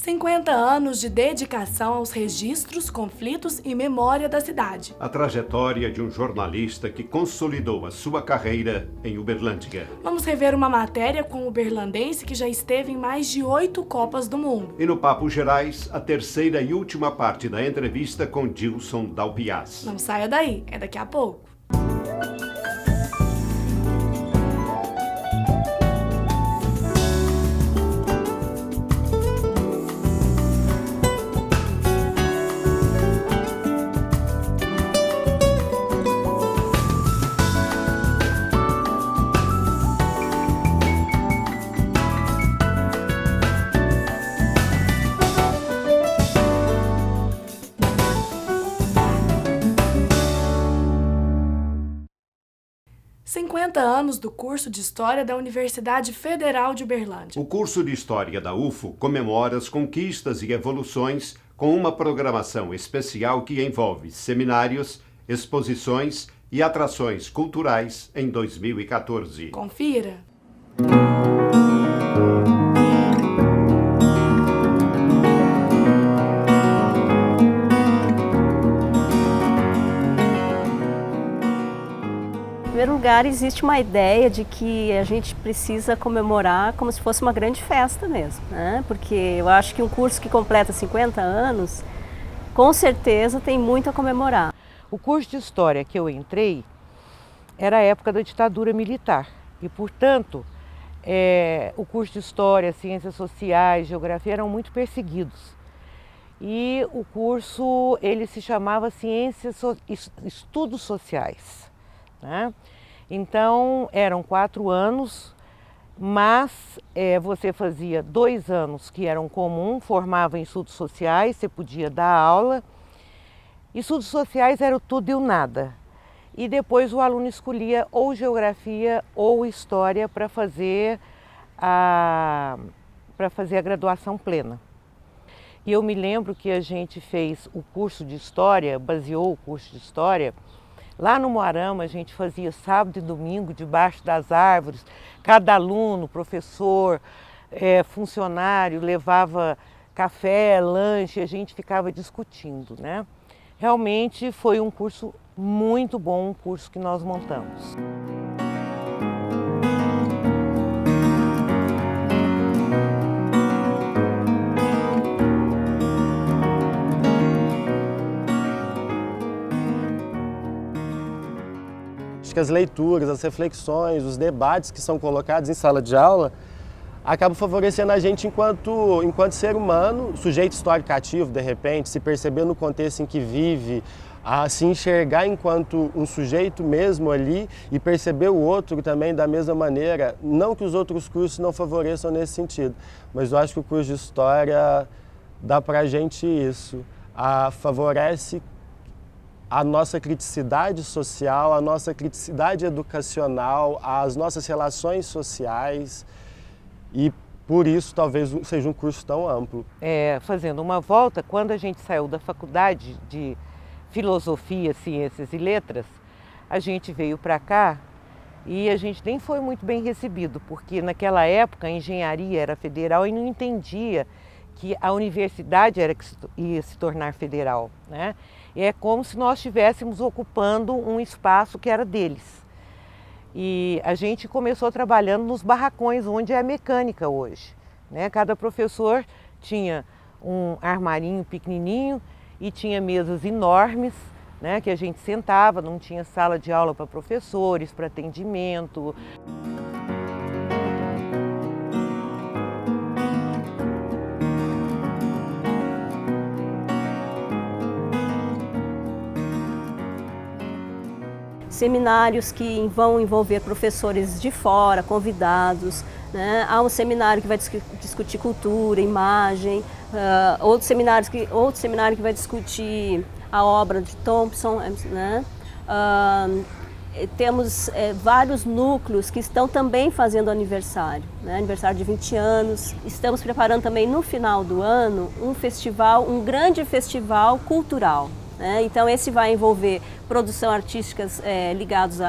50 anos de dedicação aos registros, conflitos e memória da cidade. A trajetória de um jornalista que consolidou a sua carreira em Uberlândia. Vamos rever uma matéria com o uberlandense que já esteve em mais de 8 Copas do Mundo. E no Papo Gerais, a terceira e última parte da entrevista com Dilson Dalpiaz. Não saia daí, é daqui a pouco. Anos do curso de História da Universidade Federal de Uberlândia. O curso de História da UFO comemora as conquistas e evoluções com uma programação especial que envolve seminários, exposições e atrações culturais em 2014. Confira! Em primeiro lugar, existe uma ideia de que a gente precisa comemorar como se fosse uma grande festa mesmo, né? Porque eu acho que um curso que completa 50 anos, com certeza tem muito a comemorar. O curso de História que eu entrei era a época da ditadura militar e, portanto, o curso de História, Ciências Sociais, Geografia eram muito perseguidos. E o curso ele se chamava Estudos Sociais. Né? Então eram 4 anos, mas você fazia 2 anos que eram comum, formava em estudos sociais, você podia dar aula. Estudos sociais era o tudo e o nada. E depois o aluno escolhia ou geografia ou história para fazer a graduação plena. E eu me lembro que a gente fez o curso de história, baseou o curso de história. Lá no Moarama a gente fazia sábado e domingo debaixo das árvores, cada aluno, professor, funcionário levava café, lanche, a gente ficava discutindo, né? Realmente foi um curso muito bom, um curso que nós montamos. Acho que as leituras, as reflexões, os debates que são colocados em sala de aula acabam favorecendo a gente enquanto ser humano, sujeito histórico ativo, de repente, se perceber no contexto em que vive, a se enxergar enquanto um sujeito mesmo ali e perceber o outro também da mesma maneira. Não que os outros cursos não favoreçam nesse sentido, mas eu acho que o curso de História dá pra gente isso, favorece a nossa criticidade social, a nossa criticidade educacional, as nossas relações sociais e por isso talvez seja um curso tão amplo. Fazendo uma volta, quando a gente saiu da faculdade de Filosofia, Ciências e Letras, a gente veio para cá e a gente nem foi muito bem recebido, porque naquela época a engenharia era federal e não entendia que a universidade era que ia se tornar federal, né? É como se nós estivéssemos ocupando um espaço que era deles. E a gente começou trabalhando nos barracões, onde é a mecânica hoje, né? Cada professor tinha um armarinho pequenininho e tinha mesas enormes, né? Que a gente sentava, não tinha sala de aula para professores, para atendimento. Seminários que vão envolver professores de fora, convidados, né? Há um seminário que vai discutir cultura, imagem, outro seminário que vai discutir a obra de Thompson, né? Temos vários núcleos que estão também fazendo aniversário, né? Aniversário de 20 anos. Estamos preparando também no final do ano um grande festival cultural. né? Então esse vai envolver produção artísticas ligados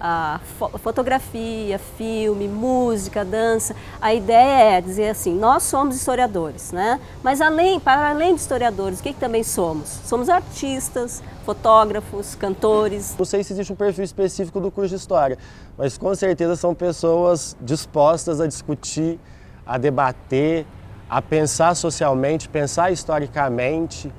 a fotografia, filme, música, dança. A ideia é dizer assim, nós somos historiadores, né? Mas para além de historiadores, o que também somos? Somos artistas, fotógrafos, cantores. Não sei se existe um perfil específico do curso de História, mas com certeza são pessoas dispostas a discutir, a debater, a pensar socialmente, pensar historicamente,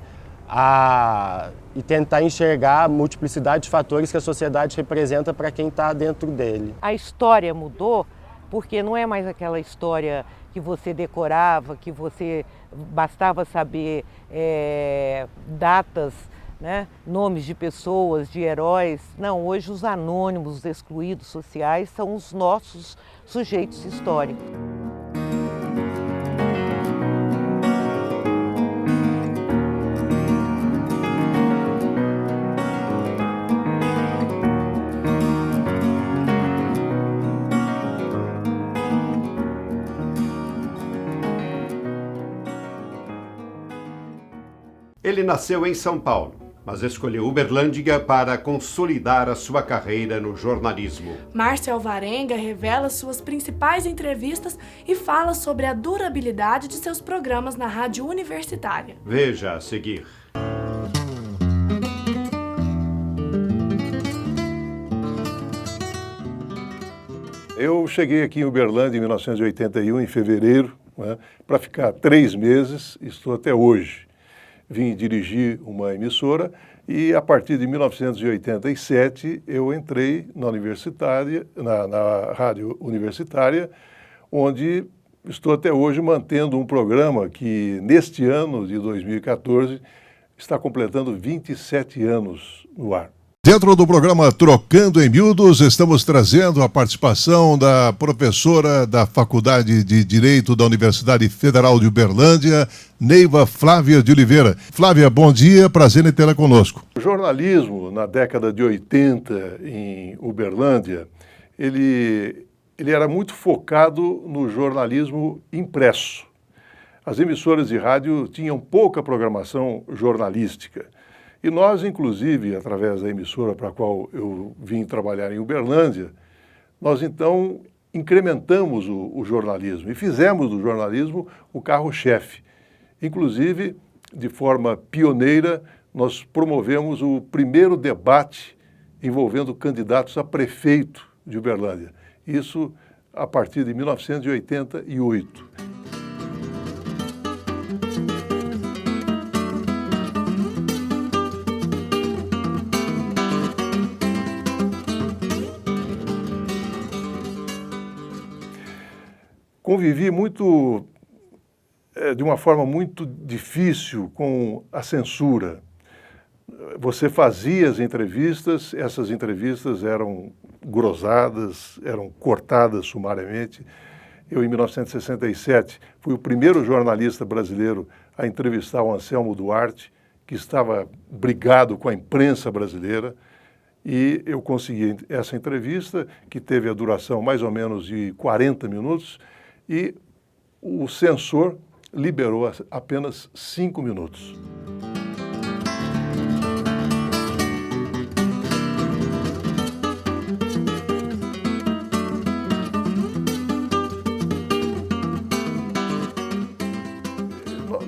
e tentar enxergar a multiplicidade de fatores que a sociedade representa para quem está dentro dele. A história mudou porque não é mais aquela história que você decorava, que você bastava saber datas, né, nomes de pessoas, de heróis. Não, hoje os anônimos, os excluídos sociais são os nossos sujeitos históricos. Ele nasceu em São Paulo, mas escolheu Uberlândia para consolidar a sua carreira no jornalismo. Márcio Alvarenga revela suas principais entrevistas e fala sobre a durabilidade de seus programas na rádio universitária. Veja a seguir. Eu cheguei aqui em Uberlândia em 1981, em fevereiro, né, para ficar 3 meses, estou até hoje. Vim dirigir uma emissora e, a partir de 1987, eu entrei na rádio universitária, onde estou até hoje mantendo um programa que, neste ano de 2014, está completando 27 anos no ar. Dentro do programa Trocando em Miúdos, estamos trazendo a participação da professora da Faculdade de Direito da Universidade Federal de Uberlândia, Neiva Flávia de Oliveira. Flávia, bom dia, prazer em tê-la conosco. O jornalismo, na década de 80, em Uberlândia, ele era muito focado no jornalismo impresso. As emissoras de rádio tinham pouca programação jornalística. E nós, inclusive, através da emissora para a qual eu vim trabalhar em Uberlândia, nós então incrementamos o jornalismo e fizemos do jornalismo o carro-chefe. Inclusive, de forma pioneira, nós promovemos o primeiro debate envolvendo candidatos a prefeito de Uberlândia. Isso a partir de 1988. Convivi de uma forma muito difícil com a censura. Você fazia as entrevistas, essas entrevistas eram grosadas, eram cortadas sumariamente. Eu, em 1967, fui o primeiro jornalista brasileiro a entrevistar o Anselmo Duarte, que estava brigado com a imprensa brasileira, e eu consegui essa entrevista, que teve a duração mais ou menos de 40 minutos, e o censor liberou apenas 5 minutos.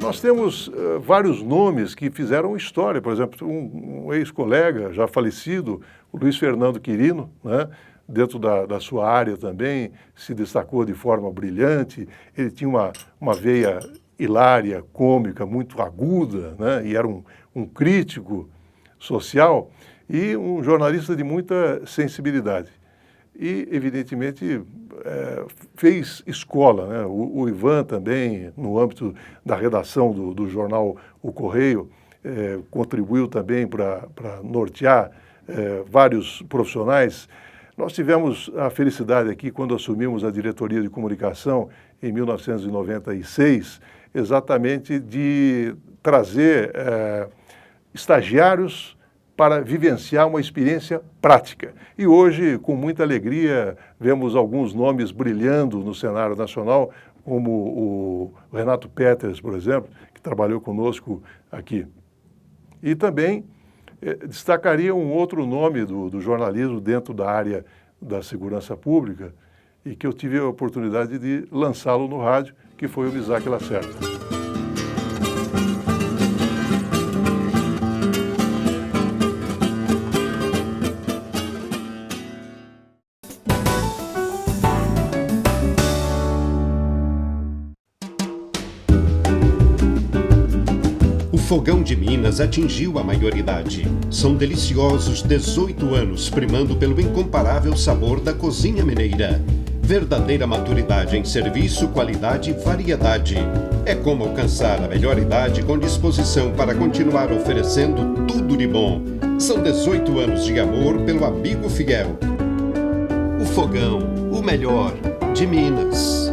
Nós temos vários nomes que fizeram história. Por exemplo, um ex-colega já falecido, o Luiz Fernando Quirino, né? Dentro da sua área também, se destacou de forma brilhante. Ele tinha uma veia hilária, cômica, muito aguda, né? E era um crítico social e um jornalista de muita sensibilidade. E, evidentemente, fez escola, né? O Ivan também, no âmbito da redação do jornal O Correio, contribuiu também para nortear vários profissionais. Nós tivemos a felicidade aqui, quando assumimos a diretoria de comunicação em 1996, exatamente de trazer estagiários para vivenciar uma experiência prática. E hoje, com muita alegria, vemos alguns nomes brilhando no cenário nacional, como o Renato Peters, por exemplo, que trabalhou conosco aqui. E também Destacaria um outro nome do jornalismo dentro da área da segurança pública e que eu tive a oportunidade de lançá-lo no rádio, que foi o Isaac Lacerda. O Fogão de Minas atingiu a maioridade. São deliciosos 18 anos primando pelo incomparável sabor da cozinha mineira. Verdadeira maturidade em serviço, qualidade e variedade. É como alcançar a melhor idade com disposição para continuar oferecendo tudo de bom. São 18 anos de amor pelo amigo fiel. O Fogão, o melhor de Minas.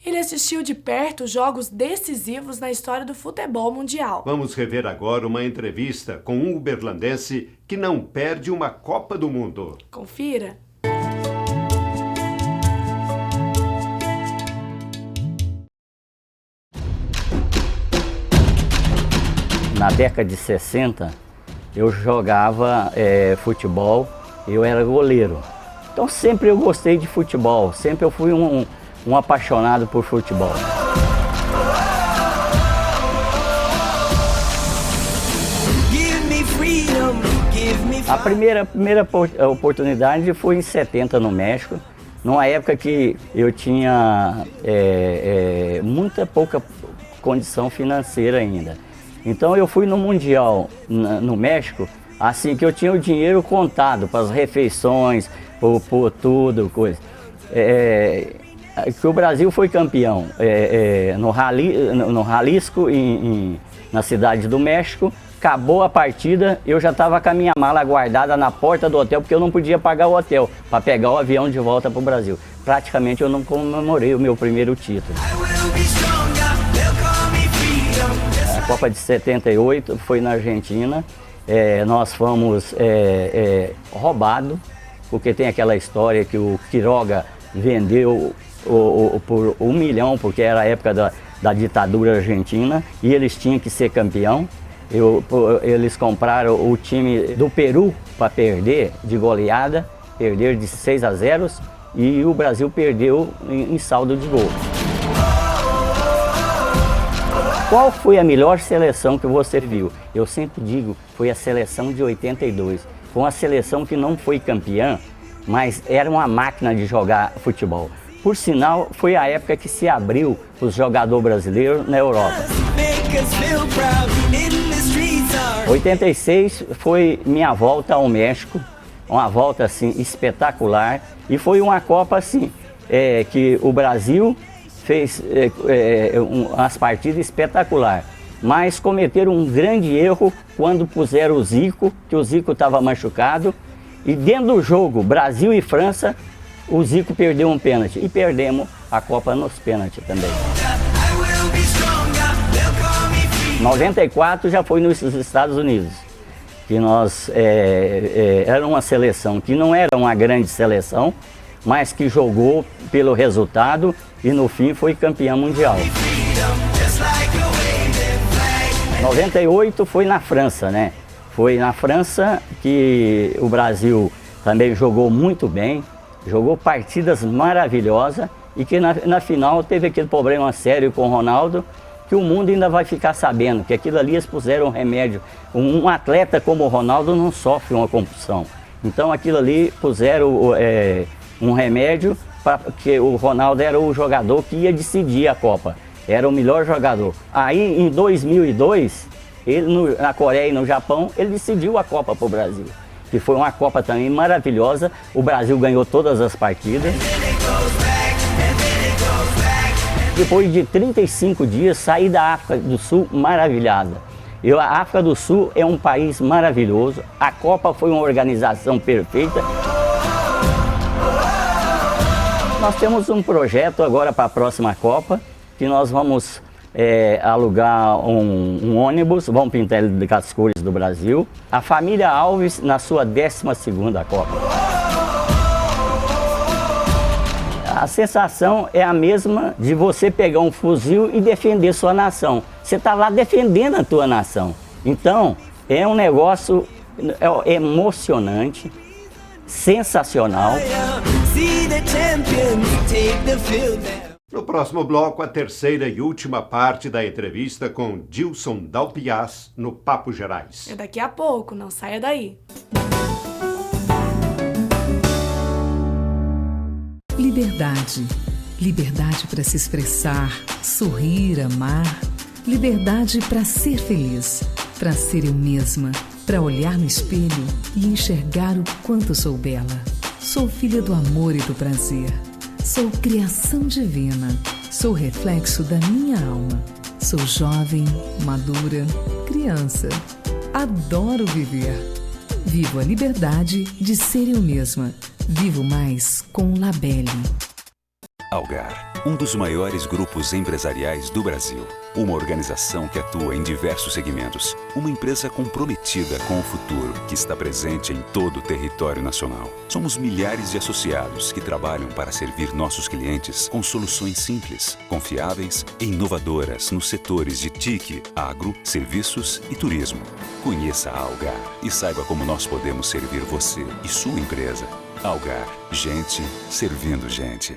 Ele assistiu de perto jogos decisivos na história do futebol mundial. Vamos rever agora uma entrevista com um uberlandense que não perde uma Copa do Mundo. Confira. Na década de 60, eu jogava futebol, eu era goleiro. Então sempre eu gostei de futebol, sempre eu fui um apaixonado por futebol. A primeira oportunidade foi em 70 no México, numa época que eu tinha muita pouca condição financeira ainda. Então eu fui no Mundial no México, assim que eu tinha o dinheiro contado para as refeições, por tudo, coisa. Que o Brasil foi campeão no Jalisco, na cidade do México. Acabou a partida, eu já estava com a minha mala guardada na porta do hotel, porque eu não podia pagar o hotel para pegar o avião de volta para o Brasil. Praticamente eu não comemorei o meu primeiro título. A Copa de 78 foi na Argentina. Nós fomos roubados, porque tem aquela história que o Quiroga vendeu por 1 milhão, porque era a época da ditadura argentina, e eles tinham que ser campeão. Eles compraram o time do Peru para perder de goleada, perder de 6-0, e o Brasil perdeu em saldo de gol. Qual foi a melhor seleção que você viu? Eu sempre digo, foi a seleção de 82. Foi uma seleção que não foi campeã, mas era uma máquina de jogar futebol. Por sinal, foi a época que se abriu os jogadores brasileiros na Europa. 86 foi minha volta ao México, uma volta assim espetacular, e foi uma Copa assim que o Brasil fez umas partidas espetaculares, mas cometeram um grande erro quando puseram o Zico, que o Zico estava machucado, e dentro do jogo Brasil e França, o Zico perdeu um pênalti e perdemos a Copa nos pênaltis também. 94 já foi nos Estados Unidos, que nós era uma seleção que não era uma grande seleção, mas que jogou pelo resultado e no fim foi campeão mundial. 98 foi na França, né? Foi na França que o Brasil também jogou muito bem, jogou partidas maravilhosas, e que na final teve aquele problema sério com o Ronaldo, que o mundo ainda vai ficar sabendo, que aquilo ali eles puseram um remédio. Um atleta como o Ronaldo não sofre uma compulsão. Então aquilo ali puseram um remédio, porque o Ronaldo era o jogador que ia decidir a Copa. Era o melhor jogador. Aí em 2002, ele na Coreia e no Japão, ele decidiu a Copa para o Brasil. Que foi uma Copa também maravilhosa. O Brasil ganhou todas as partidas. Depois de 35 dias, saí da África do Sul maravilhada. A África do Sul é um país maravilhoso. A Copa foi uma organização perfeita. Nós temos um projeto agora para a próxima Copa, que nós vamos alugar um ônibus, vamos pintar ele com as cores do Brasil. A família Alves na sua 12ª Copa. A sensação é a mesma de você pegar um fuzil e defender sua nação. Você está lá defendendo a tua nação. Então, é um negócio emocionante, sensacional. No próximo bloco, a terceira e última parte da entrevista com Dilson Dalpiaz no Papo Gerais. É daqui a pouco, não saia daí. Liberdade. Liberdade para se expressar, sorrir, amar. Liberdade para ser feliz, para ser eu mesma, para olhar no espelho e enxergar o quanto sou bela. Sou filha do amor e do prazer. Sou criação divina. Sou reflexo da minha alma. Sou jovem, madura, criança. Adoro viver. Vivo a liberdade de ser eu mesma. Vivo mais com Labelle. Algar, um dos maiores grupos empresariais do Brasil. Uma organização que atua em diversos segmentos. Uma empresa comprometida com o futuro, que está presente em todo o território nacional. Somos milhares de associados que trabalham para servir nossos clientes com soluções simples, confiáveis e inovadoras nos setores de TIC, agro, serviços e turismo. Conheça a Algar e saiba como nós podemos servir você e sua empresa. Algar, gente servindo gente.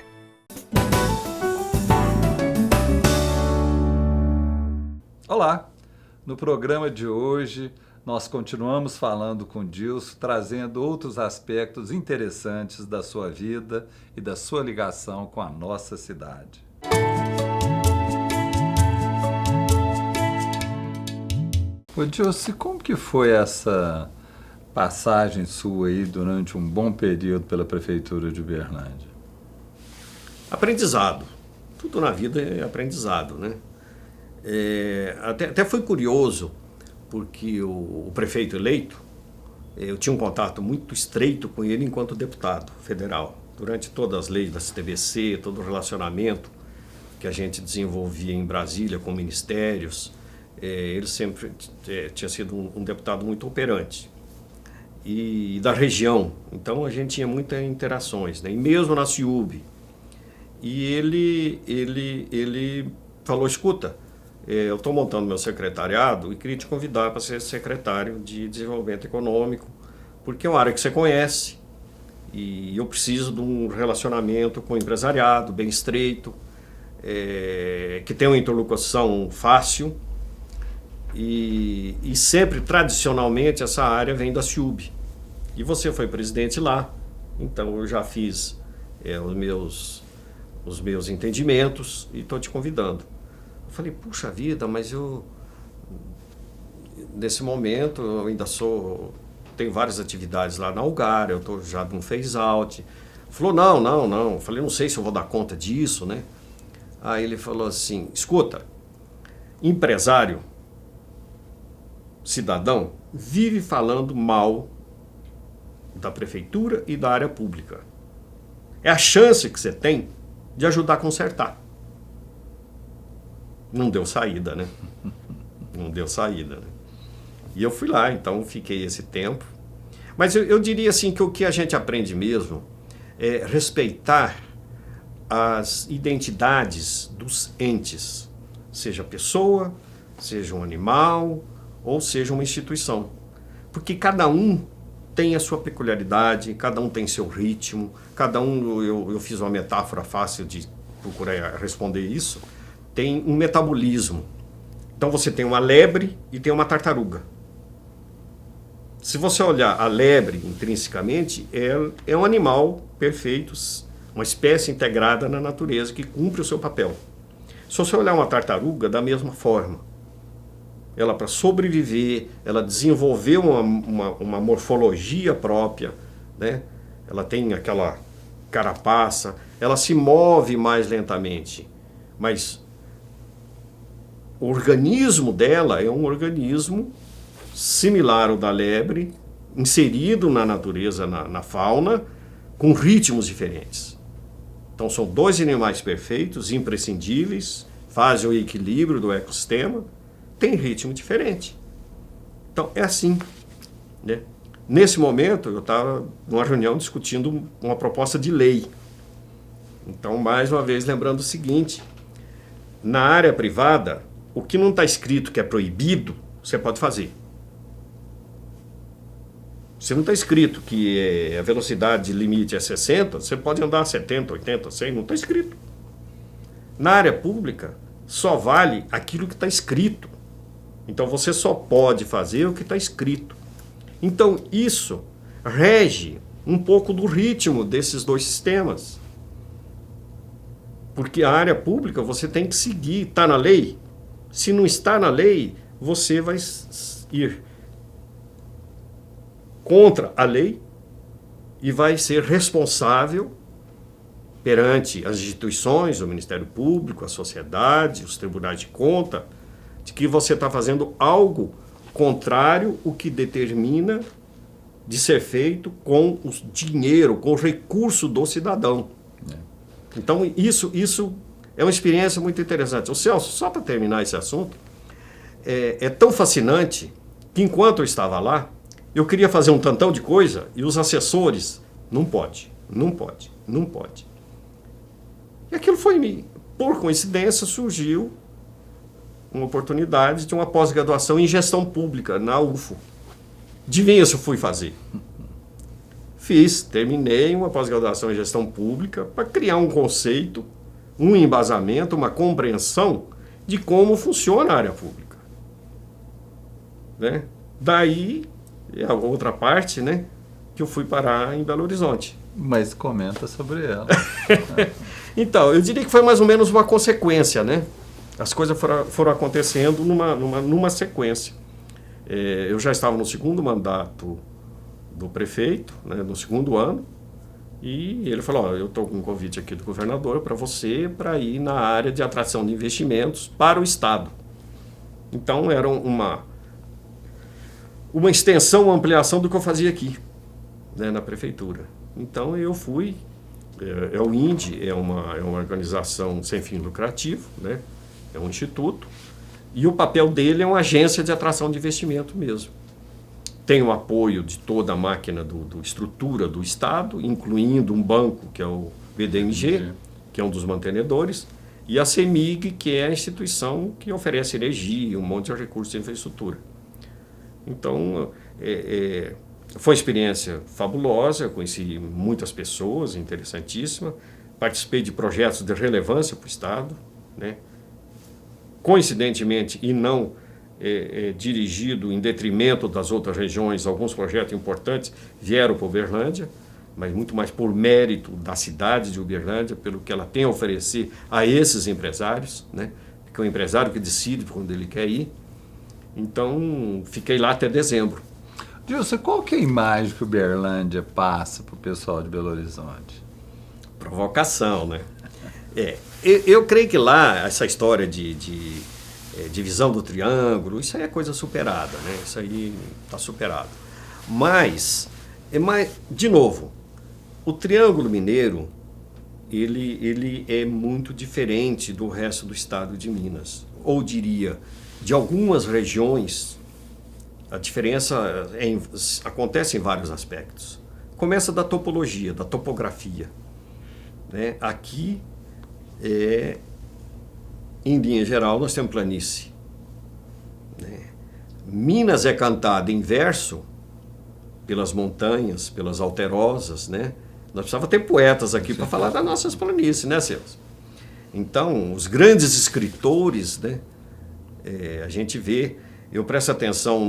Olá! No programa de hoje, nós continuamos falando com Dilson, trazendo outros aspectos interessantes da sua vida e da sua ligação com a nossa cidade. Ô Dilson, como que foi essa passagem sua aí durante um bom período pela Prefeitura de Uberlândia? Aprendizado. Tudo na vida é aprendizado, né? Até foi curioso, porque o prefeito eleito, eu tinha um contato muito estreito com ele enquanto deputado federal. Durante todas as leis da CTBC, todo o relacionamento que a gente desenvolvia em Brasília com ministérios, ele sempre tinha sido um deputado muito operante. E da região, então a gente tinha muitas interações, né? E mesmo na CIUB. E ele falou, escuta, eu estou montando meu secretariado e queria te convidar para ser secretário de Desenvolvimento Econômico, porque é uma área que você conhece e eu preciso de um relacionamento com o empresariado bem estreito, que tenha uma interlocução fácil e sempre, tradicionalmente, essa área vem da CIUB. E você foi presidente lá, então eu já fiz os meus entendimentos e estou te convidando. Eu falei, puxa vida, mas nesse momento, eu ainda tenho várias atividades lá na Algar, eu estou já num phase-out. Falou, não. Eu falei, não sei se eu vou dar conta disso, né? Aí ele falou assim, escuta, empresário, cidadão, vive falando mal da prefeitura e da área pública. É a chance que você tem de ajudar a consertar. Não deu saída, né? Não deu saída, né? E eu fui lá, então fiquei esse tempo. Mas eu diria assim que o que a gente aprende mesmo é respeitar as identidades dos entes, seja pessoa, seja um animal ou seja uma instituição. Porque cada um tem a sua peculiaridade, cada um tem seu ritmo, cada um, eu fiz uma metáfora fácil de procurar responder isso, tem um metabolismo. Então você tem uma lebre e tem uma tartaruga. Se você olhar a lebre intrinsecamente, é um animal perfeito, uma espécie integrada na natureza que cumpre o seu papel. Se você olhar uma tartaruga, da mesma forma. Ela, para sobreviver, ela desenvolveu uma morfologia própria, né? Ela tem aquela carapaça, ela se move mais lentamente, mas o organismo dela é um organismo similar ao da lebre, inserido na natureza, na fauna, com ritmos diferentes. Então são dois animais perfeitos, imprescindíveis, fazem o equilíbrio do ecossistema, tem ritmo diferente. Então é assim, né? Nesse momento eu estava numa reunião discutindo uma proposta de lei, Então, mais uma vez, lembrando o seguinte, na área privada, o que não está escrito que é proibido, você pode fazer. Se não está escrito que a velocidade limite é 60, você pode andar a 70, 80, 100, não está escrito. Na área pública, só vale aquilo que está escrito. Então, você só pode fazer o que está escrito. Então, isso rege um pouco do ritmo desses dois sistemas. Porque a área pública você tem que seguir, está na lei. Se não está na lei, você vai ir contra a lei e vai ser responsável perante as instituições, o Ministério Público, a sociedade, os tribunais de conta, de que você está fazendo algo contrário ao que determina de ser feito com o dinheiro, com o recurso do cidadão. Então, isso é uma experiência muito interessante. O Celso, só para terminar esse assunto, é tão fascinante que enquanto eu estava lá, eu queria fazer um tantão de coisa e os assessores, não pode. E aquilo foi, por coincidência, surgiu uma oportunidade de uma pós-graduação em gestão pública na UFO. Adivinha se eu fui fazer? Terminei uma pós-graduação em gestão pública para criar um conceito, um embasamento, uma compreensão de como funciona a área pública. Né? Daí, a outra parte, né, que eu fui parar em Belo Horizonte. Mas comenta sobre ela. Então, eu diria que foi mais ou menos uma consequência, né? As coisas foram acontecendo numa sequência. Eu já estava no segundo mandato do prefeito, né, no segundo ano, e ele falou, eu estou com um convite aqui do governador para você, para ir na área de atração de investimentos para o Estado. Então, era uma extensão, uma ampliação do que eu fazia aqui, né, na prefeitura. Então, eu fui, o INDE é uma organização sem fim lucrativo, né, é um instituto, e o papel dele é uma agência de atração de investimento mesmo. Tem o apoio de toda a máquina do estrutura do Estado, incluindo um banco, que é o BDMG, que é um dos mantenedores, e a CEMIG, que é a instituição que oferece energia, um monte de recursos de infraestrutura. Então, foi uma experiência fabulosa, eu conheci muitas pessoas, interessantíssima, participei de projetos de relevância para o Estado, né? Coincidentemente, e não dirigido em detrimento das outras regiões, alguns projetos importantes vieram para Uberlândia, mas muito mais por mérito da cidade de Uberlândia, pelo que ela tem a oferecer a esses empresários, né? Porque é o empresário que decide para onde ele quer ir. Então, fiquei lá até dezembro. Dilson, qual que é a imagem que Uberlândia passa para o pessoal de Belo Horizonte? Provocação, né? Eu creio que lá, essa história de divisão do triângulo, isso aí é coisa superada, né? Isso aí está superado. Mas, de novo, o Triângulo Mineiro, ele é muito diferente do resto do estado de Minas. Ou diria, de algumas regiões, a diferença acontece em vários aspectos. Começa da topologia, da topografia, né? Aqui, em linha geral, nós temos planície, né? Minas é cantada em verso pelas montanhas, pelas alterosas, né? Nós precisávamos ter poetas aqui para falar das nossas planícies, né, Celso? Então, os grandes escritores, né? A gente vê, eu presto atenção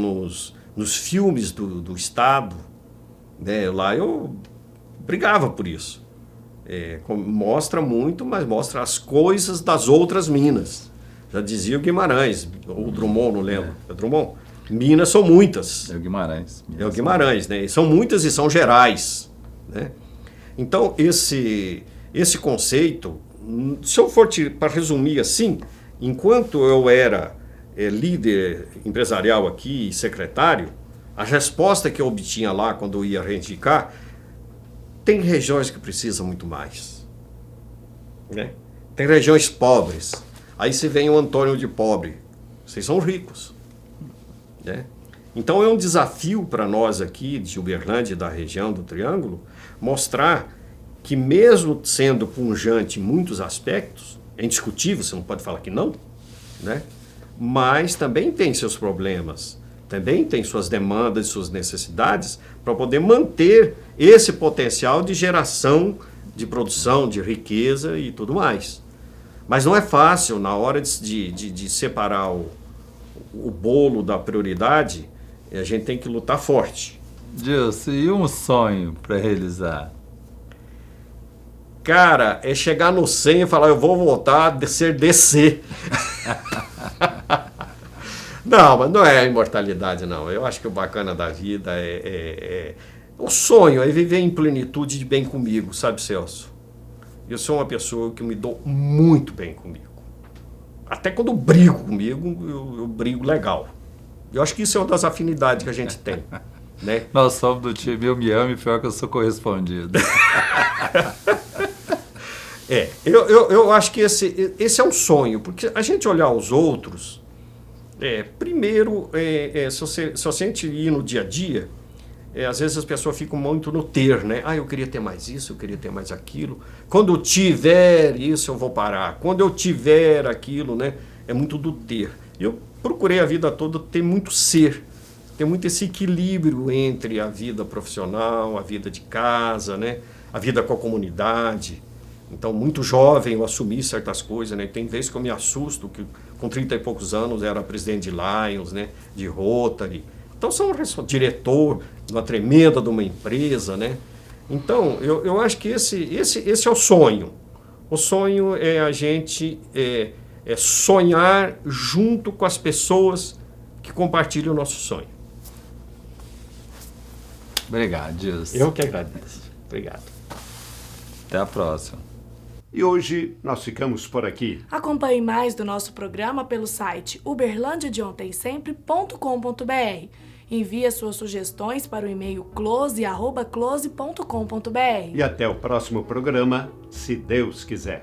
nos filmes do Estado, né? Lá eu brigava por isso. Mostra muito, mas mostra as coisas das outras Minas. Já dizia o Guimarães, ou Drummond, não lembro. É Drummond? Minas são muitas. É o Guimarães. É o Guimarães, né? São muitas e são gerais, né? Então, esse conceito, se eu for para resumir assim, enquanto eu era líder empresarial aqui e secretário, a resposta que eu obtinha lá quando eu ia reivindicar, tem regiões que precisam muito mais, né? Tem regiões pobres. Aí você vem o Antônio de pobre. Vocês são ricos, né? Então é um desafio para nós aqui de Uberlândia e da região do Triângulo mostrar que mesmo sendo pujante em muitos aspectos, é indiscutível, você não pode falar que não, né? Mas também tem seus problemas, também tem suas demandas e suas necessidades para poder manter esse potencial de geração, de produção, de riqueza e tudo mais. Mas não é fácil, na hora de separar o bolo da prioridade, a gente tem que lutar forte. Gilson, e um sonho para realizar? Cara, é chegar no 100 e falar, eu vou voltar a ser DC. Não, mas não é a imortalidade, não. Eu acho que o bacana da vida o sonho é viver em plenitude de bem comigo, sabe, Celso? Eu sou uma pessoa que me dou muito bem comigo. Até quando eu brigo comigo, eu brigo legal. Eu acho que isso é uma das afinidades que a gente tem, né? Nós somos do time Eu Me Amo e pior que eu sou correspondido. Eu acho que esse é um sonho, porque a gente olhar os outros, primeiro, se você ir no dia a dia, às vezes as pessoas ficam muito no ter, né? Eu queria ter mais isso, eu queria ter mais aquilo. Quando eu tiver isso, eu vou parar. Quando eu tiver aquilo, né? É muito do ter. Eu procurei a vida toda ter muito ser, ter muito esse equilíbrio entre a vida profissional, a vida de casa, né? A vida com a comunidade. Então, muito jovem, eu assumi certas coisas, né? Tem vezes que eu me assusto, que com 30 e poucos anos era presidente de Lions, né? De Rotary. Então, sou diretor de uma tremenda de uma empresa, né? Então, eu acho que esse é o sonho. O sonho é a gente sonhar junto com as pessoas que compartilham o nosso sonho. Obrigado, Gilson. Eu que agradeço. Obrigado. Até a próxima. E hoje nós ficamos por aqui. Acompanhe mais do nosso programa pelo site uberlandiadeontensempre.com.br. Envie as suas sugestões para o e-mail close@close.com.br. E até o próximo programa, se Deus quiser.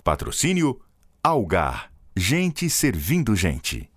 Patrocínio Algar. Gente servindo gente.